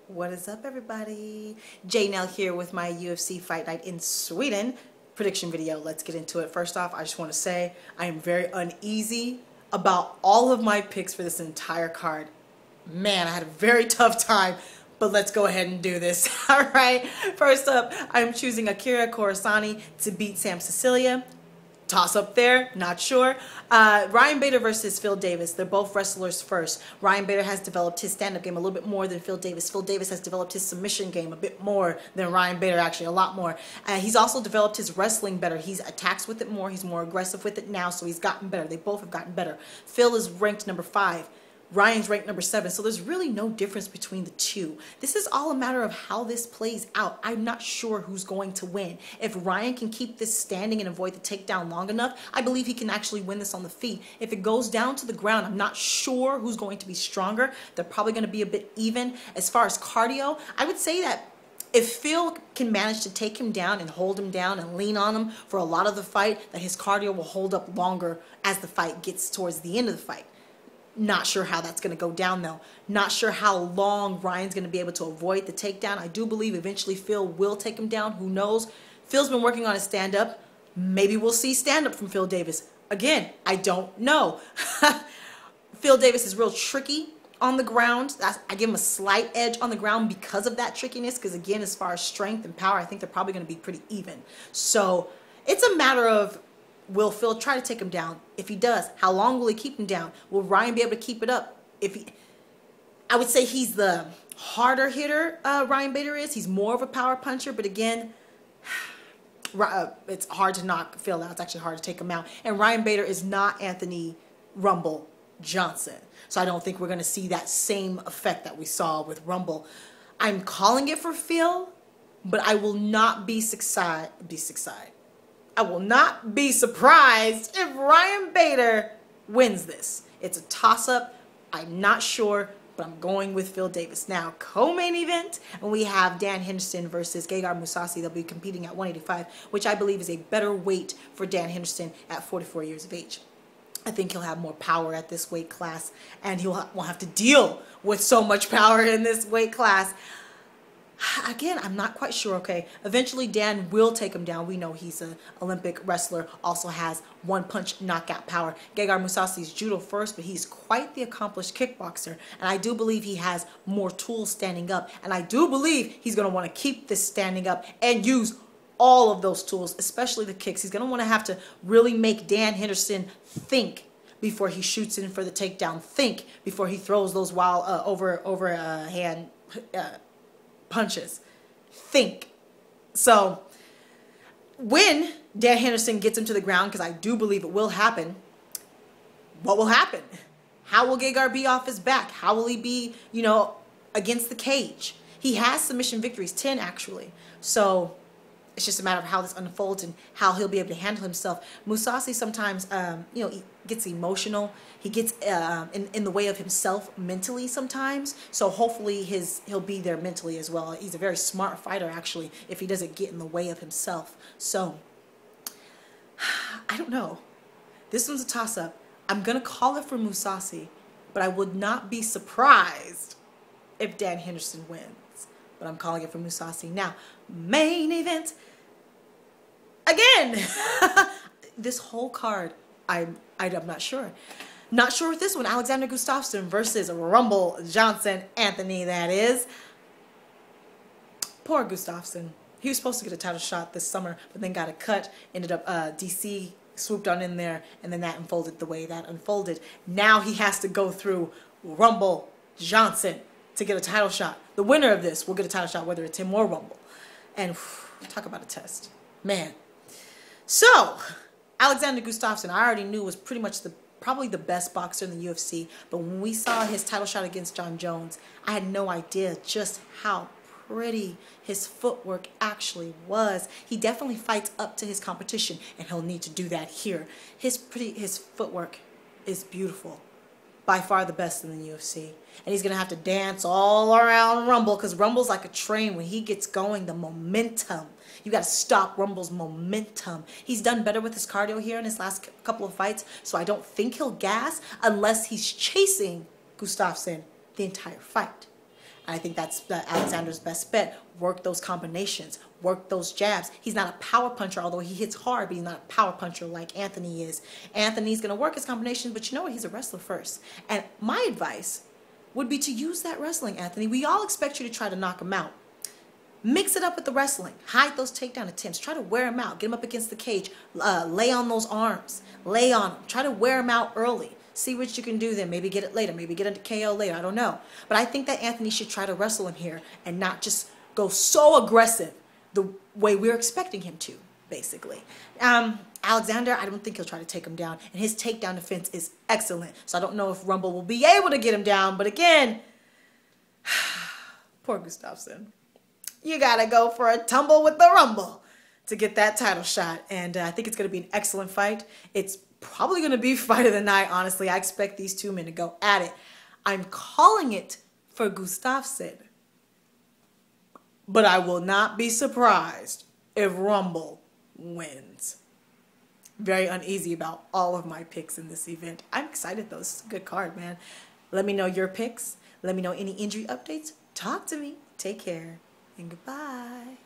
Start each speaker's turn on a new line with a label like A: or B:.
A: What is up, everybody? J-Nell here with my UFC Fight Night in Sweden prediction video. Let's get into it. First off, I just want to say I am very uneasy about all of my picks for this entire card. Man, I had a very tough time, but let's go ahead and do this. All right. First up, I'm choosing Akira Corassani to beat Sam Sicilia. Toss up there, not sure. Ryan Bader versus Phil Davis. They're both wrestlers first. Ryan Bader has developed his stand-up game a little bit more than Phil Davis. Phil Davis has developed his submission game a bit more than Ryan Bader, actually, a lot more. He's also developed his wrestling better. He's attacks with it more. He's more aggressive with it now, so he's gotten better. They both have gotten better. Phil is ranked number 5. Ryan's ranked number 7, so there's really no difference between the two. This is all a matter of how this plays out. I'm not sure who's going to win. If Ryan can keep this standing and avoid the takedown long enough, I believe he can actually win this on the feet. If it goes down to the ground, I'm not sure who's going to be stronger. They're probably going to be a bit even. As far as cardio, I would say that if Phil can manage to take him down and hold him down and lean on him for a lot of the fight, that his cardio will hold up longer as the fight gets towards the end of the fight. Not sure how that's going to go down, though. Not sure how long Ryan's going to be able to avoid the takedown. I do believe eventually Phil will take him down. Who knows? Phil's been working on his stand-up. Maybe we'll see stand-up from Phil Davis. Again, I don't know. Phil Davis is real tricky on the ground. I give him a slight edge on the ground because of that trickiness, because, again, as far as strength and power, I think they're probably going to be pretty even. So it's a matter of, will Phil try to take him down? If he does, how long will he keep him down? Will Ryan be able to keep it up? I would say he's the harder hitter, Ryan Bader is. He's more of a power puncher, but again, it's hard to knock Phil out. It's actually hard to take him out. And Ryan Bader is not Anthony Rumble Johnson. So I don't think we're going to see that same effect that we saw with Rumble. I'm calling it for Phil, but I will not I will not be surprised if Ryan Bader wins this. It's a toss-up. I'm not sure, but I'm going with Phil Davis. Now, co-main event, and we have Dan Henderson versus Gegard Mousasi. They'll be competing at 185, which I believe is a better weight for Dan Henderson at 44 years of age. I think he'll have more power at this weight class, and he won't have to deal with so much power in this weight class. Again, I'm not quite sure, okay. Eventually, Dan will take him down. We know he's an Olympic wrestler, also has one-punch knockout power. Gegard Mousasi is judo first, but he's quite the accomplished kickboxer. And I do believe he has more tools standing up. And I do believe he's going to want to keep this standing up and use all of those tools, especially the kicks. He's going to want to have to really make Dan Henderson think before he shoots in for the takedown. Think before he throws those wild overhand punches. Think. So when Dan Henderson gets him to the ground, because I do believe it will happen, what will happen? How will Gegard be off his back? How will he be, against the cage? He has submission victories, 10 actually. So it's just a matter of how this unfolds and how he'll be able to handle himself. Mousasi sometimes, he gets emotional. He gets in the way of himself mentally sometimes. So hopefully he'll be there mentally as well. He's a very smart fighter, actually, if he doesn't get in the way of himself. So I don't know. This one's a toss-up. I'm going to call it for Mousasi, but I would not be surprised if Dan Henderson wins. But I'm calling it for Mousasi. Now, main event. Again, this whole card, I'm not sure. Not sure with this one. Alexander Gustafsson versus Rumble Johnson Anthony, that is. Poor Gustafsson. He was supposed to get a title shot this summer, but then got a cut. Ended up DC swooped on in there, and then that unfolded the way that unfolded. Now he has to go through Rumble Johnson to get a title shot. The winner of this will get a title shot, whether it's him or Rumble. And talk about a test. Man. So, Alexander Gustafsson, I already knew was pretty much probably the best boxer in the UFC. But when we saw his title shot against John Jones, I had no idea just how pretty his footwork actually was. He definitely fights up to his competition, and he'll need to do that here. His footwork is beautiful. By far the best in the UFC. And he's going to have to dance all around Rumble, because Rumble's like a train. When he gets going, the momentum. You got to stop Rumble's momentum. He's done better with his cardio here in his last couple of fights, so I don't think he'll gas unless he's chasing Gustafsson the entire fight. And I think that's Alexander's best bet. Work those combinations. Work those jabs. He's not a power puncher, although he hits hard, but he's not a power puncher like Anthony is. Anthony's going to work his combinations, but you know what? He's a wrestler first. And my advice would be to use that wrestling, Anthony. We all expect you to try to knock him out. Mix it up with the wrestling. Hide those takedown attempts. Try to wear him out. Get him up against the cage. Lay on those arms. Lay on him. Try to wear him out early. See what you can do then. Maybe get it later. Maybe get a KO later. I don't know. But I think that Anthony should try to wrestle him here and not just go so aggressive the way we're expecting him to, basically. Alexander, I don't think he'll try to take him down. And his takedown defense is excellent. So I don't know if Rumble will be able to get him down. But again, poor Gustafsson. You got to go for a tumble with the Rumble to get that title shot. And I think it's going to be an excellent fight. It's probably going to be fight of the night, honestly. I expect these two men to go at it. I'm calling it for Gustafsson. But I will not be surprised if Rumble wins. Very uneasy about all of my picks in this event. I'm excited, though. This is a good card, man. Let me know your picks. Let me know any injury updates. Talk to me. Take care. And goodbye.